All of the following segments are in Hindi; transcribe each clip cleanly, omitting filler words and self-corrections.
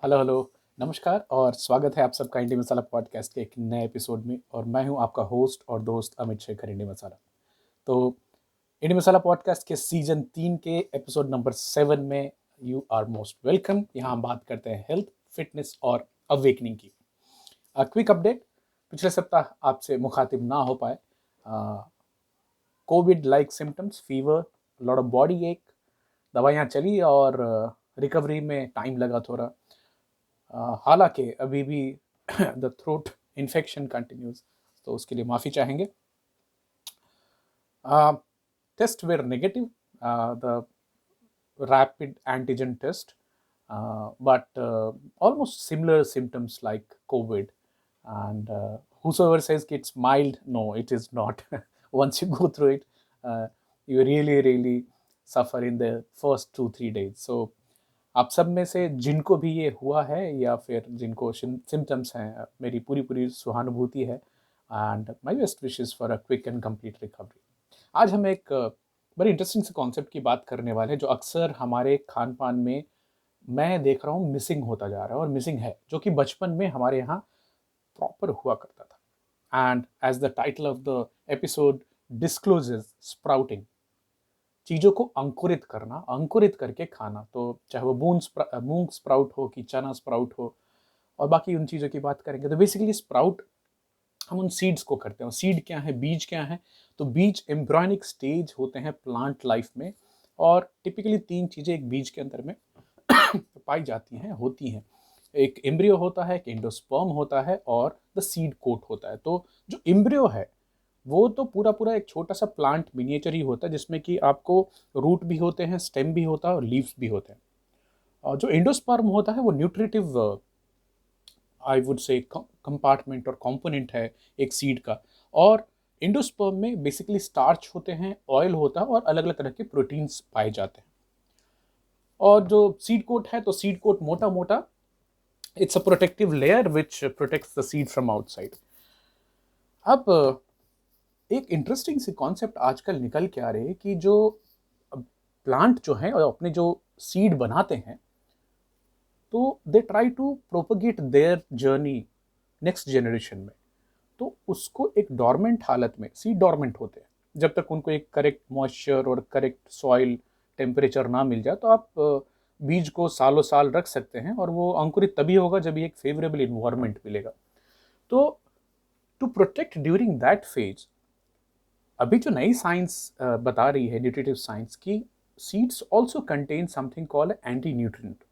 Hello hello. नमस्कार और स्वागत है आप सबका इंडी मसाला पॉडकास्ट के एक नए एपिसोड में। और मैं हूं आपका होस्ट और दोस्त अमित शेखर इंडी मसाला। तो इंडी मसाला पॉडकास्ट के सीजन 3 के एपिसोड नंबर 7 में यू आर मोस्ट वेलकम। यहाँ हम बात करते हैं हेल्थ, फिटनेस और अवेकनिंग की। क्विक अपडेट, पिछले सप्ताह आपसे मुखातिब ना हो पाए। Covid like symptoms, fever, lot of body एक, दवाइयाँ चली और रिकवरी में टाइम लगा थोड़ा। हालांकि अभी भी द थ्रोट इन्फेक्शन कंटिन्यूज, तो उसके लिए माफ़ी चाहेंगे। Test were negative, the rapid antigen test, but almost similar symptoms like COVID. And whosoever says it's mild, no, it is not. Once you go through it, you really suffer in the first 2-3 days. So आप सब में से जिनको भी ये हुआ है या फिर जिनको सिम्टम्स हैं, मेरी पूरी सहानुभूति है and my best wishes for a quick and complete recovery. आज हम एक बड़ी इंटरेस्टिंग से कॉन्सेप्ट की बात करने वाले हैं जो अक्सर हमारे खान पान में मैं देख रहा हूँ मिसिंग होता जा रहा है और मिसिंग है, जो कि बचपन में हमारे यहाँ प्रॉपर हुआ करता था। And as the title of the episode discloses, sprouting, चीज़ों को अंकुरित करना, अंकुरित करके खाना। तो चाहे वो मूंग स्प्राउट हो कि चना स्प्राउट हो और बाकी उन चीज़ों की बात करेंगे। तो बेसिकली स्प्राउट हम उन सीड्स को करते हैं। सीड क्या है, बीज क्या है? तो बीज एम्ब्रॉयनिक स्टेज होते हैं प्लांट लाइफ में, और टिपिकली 3 चीज़ें एक बीज के अंदर में पाई जाती हैं, होती हैं। एक एम्ब्रियो होता है, एक एंडोस्पर्म होता है और द सीड कोट होता है। तो जो एम्ब्रियो है वो तो पूरा एक छोटा सा प्लांट मिनिएचर ही होता है, जिसमें कि आपको रूट भी होते हैं, स्टेम भी होता है और लीव्स भी होते हैं। और जो एंडोस्पर्म होता है वो nutritive, I would say, compartment और कंपोनेंट है एक सीड का। और एंडोस्पर्म में बेसिकली स्टार्च होते हैं, ऑयल होता है और अलग अलग तरह के प्रोटीन्स पाए जाते हैं। और जो सीड कोट है, तो सीड कोट मोटा मोटा, it's a protective layer which protects the seed from outside. अब एक इंटरेस्टिंग सी कॉन्सेप्ट आजकल निकल के आ रही है कि जो प्लांट जो है और अपने जो सीड बनाते हैं, तो they try to propagate their journey next generation में। तो उसको एक डॉर्मेंट हालत में, सीड डॉर्मेंट होते हैं, जब तक उनको एक करेक्ट मॉइस्चर और करेक्ट सॉइल टेम्परेचर ना मिल जाए, तो आप बीज को सालों साल रख सकते हैं और वो अंकुरित तभी होगा जब एक फेवरेबल इन्वायरमेंट मिलेगा। तो to protect during that phase, अभी जो नई साइंस बता रही है, न्यूट्रिटिव साइंस, की seeds also contain something called anti nutrient.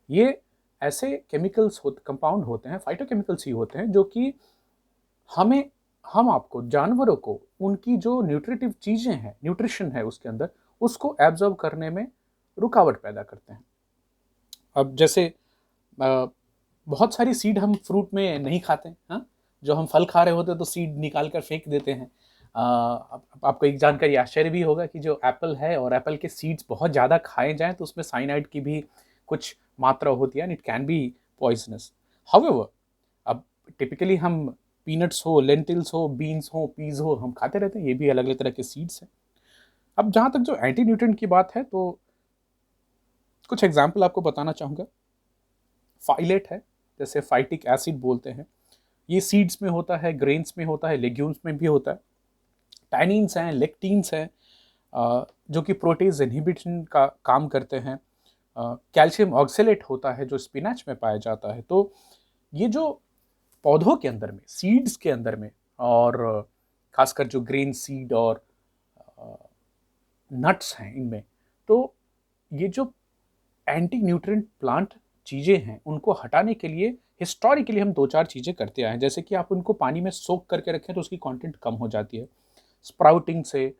ये ऐसे केमिकल्स कंपाउंड होते हैं, फाइटोकेमिकल्स ही होते हैं, जो कि हमें, हम आपको, जानवरों को, उनकी जो न्यूट्रिटिव चीज़ें हैं, न्यूट्रिशन है उसके अंदर, उसको एब्जॉर्ब करने में रुकावट पैदा करते हैं। अब जैसे बहुत सारी सीड हम फ्रूट में नहीं खाते हैं, हाँ? जो हम फल खा रहे होते हैं तो सीड निकाल कर फेंक देते हैं। आपको एक जानकारी आश्चर्य भी होगा कि जो एप्पल है और एप्पल के सीड्स बहुत ज़्यादा खाए जाएँ तो उसमें साइनाइड की भी कुछ मात्रा होती है and it can be poisonous. However, अब टिपिकली हम पीनट्स हो, लेंटिल्स हो, बीन्स हो, पीज हो, हम खाते रहते हैं, ये भी अलग अलग तरह के सीड्स हैं। अब जहाँ तक जो एंटी न्यूट्रिएंट की बात है, तो कुछ एग्जाम्पल आपको बताना चाहूँगा। फाइलेट है, जैसे फाइटिक एसिड बोलते हैं, ये सीड्स में होता है, ग्रेन्स में होता है, लेग्यूम्स में भी होता है। टैनिन्स हैं, लेक्टिन्स हैं, जो कि प्रोटीज इनहिबिशन का काम करते हैं। कैल्शियम ऑक्सेलेट होता है जो स्पिनच में पाया जाता है। तो ये जो पौधों के अंदर में, सीड्स के अंदर में, और खासकर जो ग्रेन सीड और नट्स हैं इनमें, तो ये जो एंटी न्यूट्रिएंट प्लांट चीज़ें हैं, उनको हटाने के लिए हिस्टोरिकली हम 2-4 चीज़ें करते आए हैं। जैसे कि आप उनको पानी में सोक करके रखें तो उसकी कंटेंट कम हो जाती है। स्प्राउटिंग से,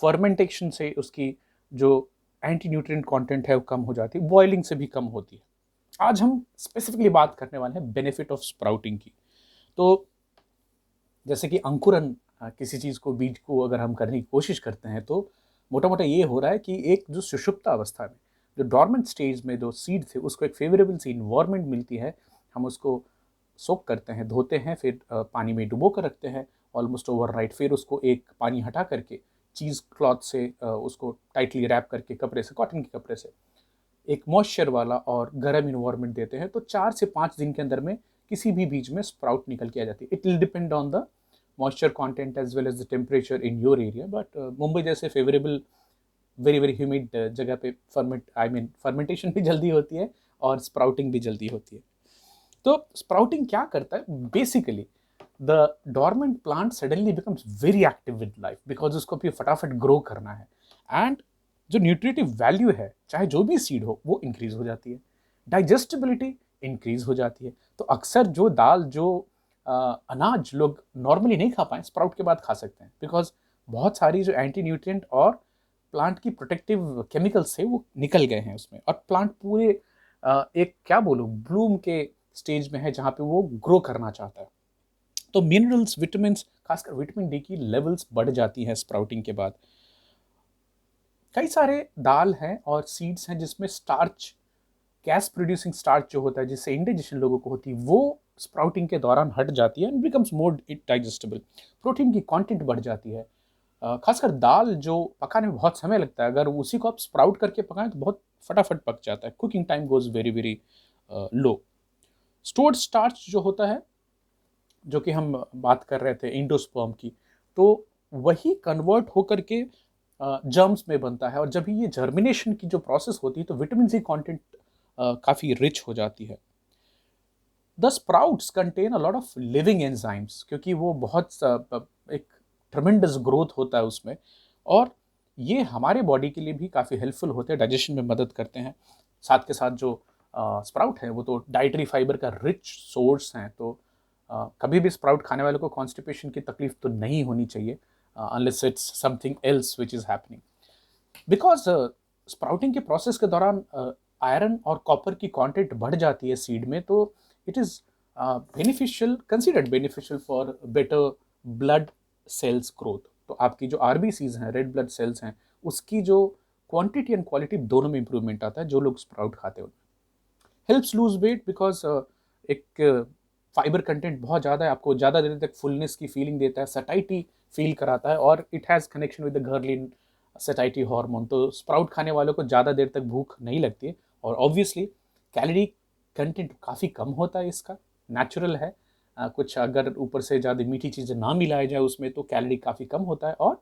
फर्मेंटेशन से उसकी जो एंटी न्यूट्रिएंट कंटेंट है वो कम हो जाती है, बॉइलिंग से भी कम होती है। आज हम स्पेसिफिकली बात करने वाले हैं बेनिफिट ऑफ स्प्राउटिंग की। तो जैसे कि अंकुरन, किसी चीज़ को, बीज को अगर हम करने की कोशिश करते हैं, तो मोटा मोटा ये हो रहा है कि एक जो सुषुप्त अवस्था में, जो डॉर्मेंट स्टेज में जो सीड थे, उसको एक फेवरेबल सी इन्वायरमेंट मिलती है। हम उसको सोक करते हैं, धोते हैं, फिर पानी में डुबो कर रखते हैं ऑलमोस्ट ओवरनाइट। फिर उसको एक पानी हटा करके चीज़ क्लॉथ से उसको टाइटली रैप करके, कपड़े से, कॉटन के कपड़े से एक मॉइस्चर वाला और गर्म इन्वायरमेंट देते हैं, तो 4 से 5 दिन के अंदर में किसी भी बीज में स्प्राउट निकल के आ जाती है। It will depend on the moisture content as well as the temperature in your area, but Mumbai जैसे फेवरेबल वेरी वेरी ह्यूमिड जगह पे फर्मेंटेशन भी जल्दी होती है और स्प्राउटिंग भी जल्दी होती है। तो स्प्राउटिंग क्या करता है basically, the dormant plant suddenly becomes very active with life because उसको भी फटाफट ग्रो करना है, एंड जो न्यूट्रिटिव वैल्यू है चाहे जो भी सीड हो वो इंक्रीज हो जाती है, डाइजेस्टिबिलिटी इंक्रीज हो जाती है। तो अक्सर जो दाल जो अनाज लोग नॉर्मली नहीं खा पाए स्प्राउट के बाद खा सकते हैं, बिकॉज बहुत सारी जो एंटी न्यूट्रिएंट और प्लांट की प्रोटेक्टिव केमिकल्स से वो निकल गए हैं उसमें, और प्लांट पूरे एक क्या बोलूँ ब्लूम के स्टेज में है जहाँ पे वो ग्रो करना चाहता है। तो मिनरल्स, विटामिन, खासकर विटामिन डी की लेवल्स बढ़ जाती हैं स्प्राउटिंग के बाद। कई सारे दाल हैं और सीड्स हैं जिसमें स्टार्च, गैस प्रोड्यूसिंग स्टार्च जो होता है जिससे इंडाइजेशन लोगों को होती है, वो स्प्राउटिंग के दौरान हट जाती है and becomes more digestible. Protein की कंटेंट बढ़ जाती है। खासकर दाल जो पकाने में बहुत समय लगता है, अगर उसी को आप स्प्राउट करके पकाएं तो बहुत फटाफट पक जाता है। Cooking time goes very very low. Stored starch जो होता है, जो कि हम बात कर रहे थे इंडोस्पर्म की, तो वही कन्वर्ट होकर के जर्म्स में बनता है, और जब ये जर्मिनेशन की जो प्रोसेस होती है तो विटामिन सी कंटेंट काफ़ी रिच हो जाती है। The sprouts contain a lot of living enzymes, क्योंकि वो बहुत एक ट्रमेंडस ग्रोथ होता है उसमें, और ये हमारे बॉडी के लिए भी काफ़ी हेल्पफुल होते हैं, डाइजेशन में मदद करते हैं। साथ के साथ जो स्प्राउट है वो तो डाइटरी फाइबर का रिच सोर्स हैं, तो कभी भी स्प्राउट खाने वाले को कॉन्स्टिपेशन की तकलीफ तो नहीं होनी चाहिए, unless it's something else which is happening, because sprouting के प्रोसेस के दौरान आयरन और कॉपर की कंटेंट बढ़ जाती है सीड में, तो it is beneficial, considered beneficial for better blood cells growth. तो आपकी जो आरबीसीज हैं, रेड ब्लड सेल्स हैं, उसकी जो क्वांटिटी एंड क्वालिटी दोनों में इंप्रूवमेंट आता है जो लोग स्प्राउट खाते हैं। हेल्प्स लूज वेट बिकॉज एक फाइबर कंटेंट बहुत ज़्यादा है, आपको ज़्यादा देर तक फुलनेस की फीलिंग देता है, सटाइटी फील कराता है, और it has connection with the ghrelin satiety hormone. तो स्प्राउट खाने वालों को ज़्यादा देर तक भूख नहीं लगती है, और ऑब्वियसली कैलोरी कंटेंट काफ़ी कम होता है इसका, नेचुरल है। कुछ अगर ऊपर से ज़्यादा मीठी चीज़ें ना मिलाई जाए उसमें तो कैलोरी काफ़ी कम होता है, और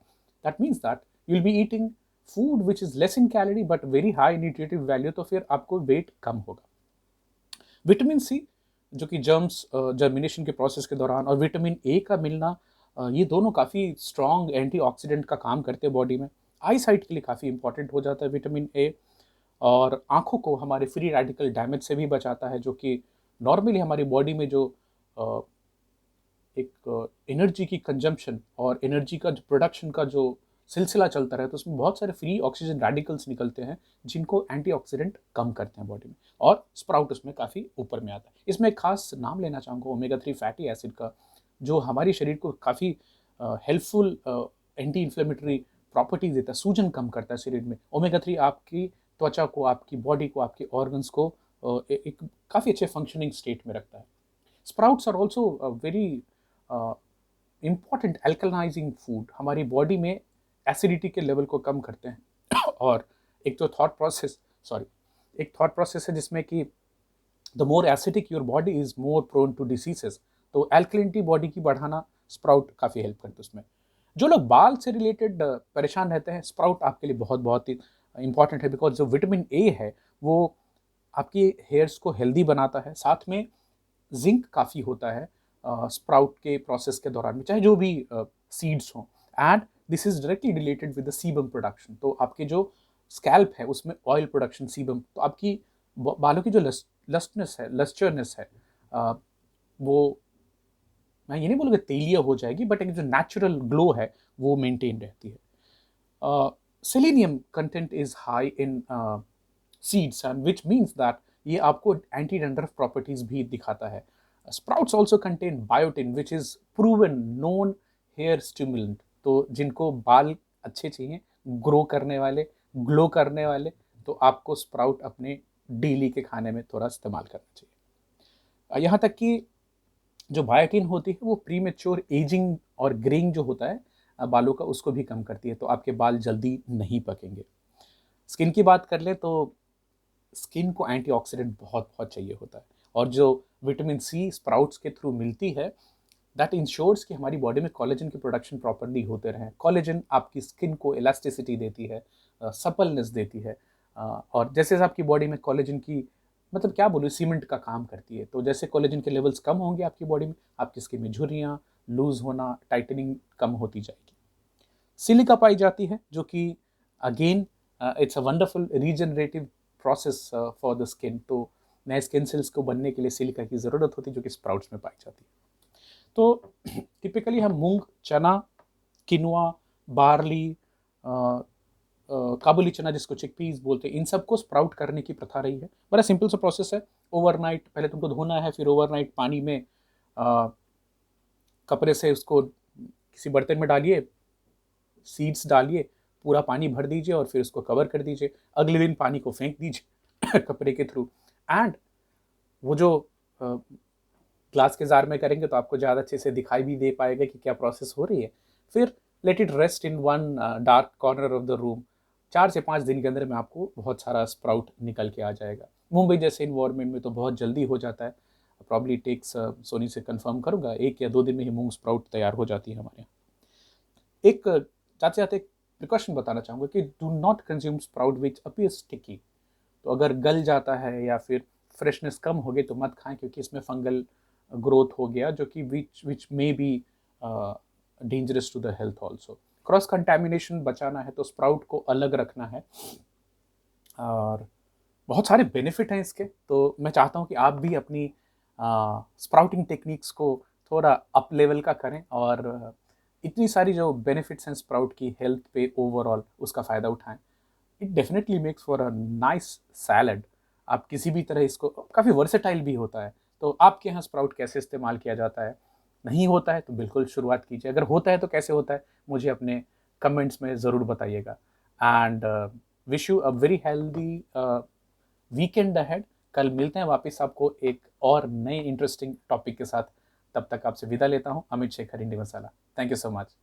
that means that you will be eating food which is less in calorie but very high nutritive value, तो फिर आपको वेट कम होगा। विटामिन सी जो कि जर्म्स जर्मिनेशन के प्रोसेस के दौरान, और विटामिन ए का मिलना, ये दोनों काफ़ी स्ट्रॉन्ग एंटीऑक्सीडेंट का काम करते हैं बॉडी में। आई साइट के लिए काफ़ी इंपॉर्टेंट हो जाता है विटामिन ए, और आँखों को हमारे फ्री रेडिकल डैमेज से भी बचाता है, जो कि नॉर्मली हमारी बॉडी में जो अ, एक एनर्जी की कंजम्पशन और एनर्जी का जो प्रोडक्शन का जो सिलसिला चलता रहता है, तो उसमें बहुत सारे फ्री ऑक्सीजन रेडिकल्स निकलते हैं जिनको एंटीऑक्सीडेंट कम करते हैं बॉडी में, और स्प्राउट उसमें काफ़ी ऊपर में आता है। इसमें एक खास नाम लेना चाहूँगा ओमेगा 3 फैटी एसिड का, जो हमारे शरीर को काफ़ी हेल्पफुल एंटी इन्फ्लेमेटरी प्रॉपर्टीज देता है, सूजन कम करता है शरीर में। ओमेगा 3 आपकी त्वचा को, आपकी बॉडी को, आपके ऑर्गन्स को एक काफ़ी अच्छे फंक्शनिंग स्टेट में रखता है। Sprouts are also very important alkalising food, हमारी बॉडी में एसिडिटी के लेवल को कम करते हैं और एक जो थॉट प्रोसेस है जिसमें कि the more acidic your body is more prone to diseases, तो एल्कलिनिटी बॉडी की बढ़ाना स्प्राउट काफ़ी हेल्प करते हैं उसमें। जो लोग बाल से रिलेटेड परेशान रहते हैं, स्प्राउट आपके लिए बहुत बहुत ही इंपॉर्टेंट है, बिकॉज जो विटामिन ए है वो आपकी हेयर्स को हेल्दी बनाता है। साथ में जिंक काफ़ी होता है स्प्राउट के प्रोसेस के दौरान में, चाहे जो भी सीड्स हों, and this is directly related with the sebum production. तो आपके जो स्कैल्प है उसमें ऑयल प्रोडक्शन, सीबम, तो आपकी बालों की जो लस्चरनेस है, वो मैं ये नहीं बोलूँगा तेलिया हो जाएगी, बट एक जो नेचुरल ग्लो है वो मेंटेन रहती है। Selenium content is high in seeds, and which means that ये आपको एंटी डैंड्रफ प्रॉपर्टीज भी दिखाता है। Sprouts also contain biotin which is proven known hair stimulant, तो जिनको बाल अच्छे चाहिए, ग्रो करने वाले, ग्लो करने वाले, तो आपको स्प्राउट अपने डेली के खाने में थोड़ा इस्तेमाल करना चाहिए। यहाँ तक कि जो बायोटिन होती है वो प्री मेच्योर एजिंग और ग्रेइंग जो होता है बालों का, उसको भी कम करती है, तो आपके बाल जल्दी नहीं पकेंगे। स्किन की बात कर ले तो स्किन को एंटीऑक्सीडेंट बहुत बहुत चाहिए होता है, और जो विटामिन सी स्प्राउट्स के थ्रू मिलती है, दैट इंश्योर्स कि हमारी बॉडी में कोलेजन की प्रोडक्शन प्रॉपरली होते रहें। कोलेजन आपकी स्किन को इलास्टिसिटी देती है, सपलनेस देती है, और जैसे जैसे आपकी बॉडी में कोलेजन की, मतलब क्या बोलूँ, सीमेंट का काम करती है, तो जैसे कोलेजन के लेवल्स कम होंगे आपकी बॉडी में, आपकी स्किन में झुर्रियाँ, लूज होना, टाइटनिंग कम होती जाएगी। सिलिका पाई जाती है, जो कि again it's a wonderful regenerative process for the skin. तो नए स्किन सेल्स को बनने के लिए सिलिका की ज़रूरत होती है, जो कि स्प्राउट्स में पाई जाती है। तो टिपिकली हम मूंग, चना, किनुआ, बार्ली, काबुली चना जिसको चिकपीस बोलते हैं, इन सबको स्प्राउट करने की प्रथा रही है। बड़ा सिंपल सा प्रोसेस है। ओवरनाइट पहले तुमको धोना है, फिर ओवरनाइट पानी में कपड़े से उसको किसी बर्तन में डालिए, सीड्स डालिए, पूरा पानी भर दीजिए और फिर उसको कवर कर दीजिए। अगले दिन पानी को फेंक दीजिए कपड़े के थ्रू। एंड वो जो ग्लास के जार में करेंगे तो आपको ज़्यादा अच्छे से दिखाई भी दे पाएगा कि क्या प्रोसेस हो रही है। फिर let it rest in one dark corner of the room. 4 से 5 दिन के अंदर में आपको बहुत सारा स्प्राउट निकल के आ जाएगा। मुंबई जैसे इन्वायरमेंट में तो बहुत जल्दी हो जाता है। प्रॉब्ली टेक्स, सोनी से कंफर्म करूंगा, 1 या 2 दिन में ही मूंग स्प्राउट तैयार हो जाती है हमारे यहाँ। एक जाते जाते एक प्रिकॉशन बताना चाहूँगा कि do not consume sprout which appear sticky. तो अगर गल जाता है या फिर फ्रेशनेस कम हो गई तो मत खाएं, क्योंकि इसमें फंगल ग्रोथ हो गया, जो कि which may be dangerous to the health also. Cross contamination बचाना है तो स्प्राउट को अलग रखना है, और बहुत सारे बेनिफिट हैं इसके। तो मैं चाहता हूँ कि आप भी अपनी स्प्राउटिंग टेक्निक्स को थोड़ा अप लेवल का करें, और इतनी सारी जो बेनिफिट्स हैं स्प्राउट की हेल्थ पे ओवरऑल, उसका फ़ायदा उठाएं। It definitely makes for a nice salad. आप किसी भी तरह इसको, काफ़ी वर्सेटाइल भी होता है। तो आपके यहाँ स्प्राउट कैसे इस्तेमाल किया जाता है? नहीं होता है तो बिल्कुल शुरुआत कीजिए, अगर होता है तो कैसे होता है मुझे अपने कमेंट्स में ज़रूर बताइएगा। And wish you a very healthy weekend ahead. कल मिलते हैं वापस आपको एक और नए इंटरेस्टिंग टॉपिक के साथ। तब तक आपसे विदा लेता हूँ। Amit Shekhar, Indie Masala. Thank you so much.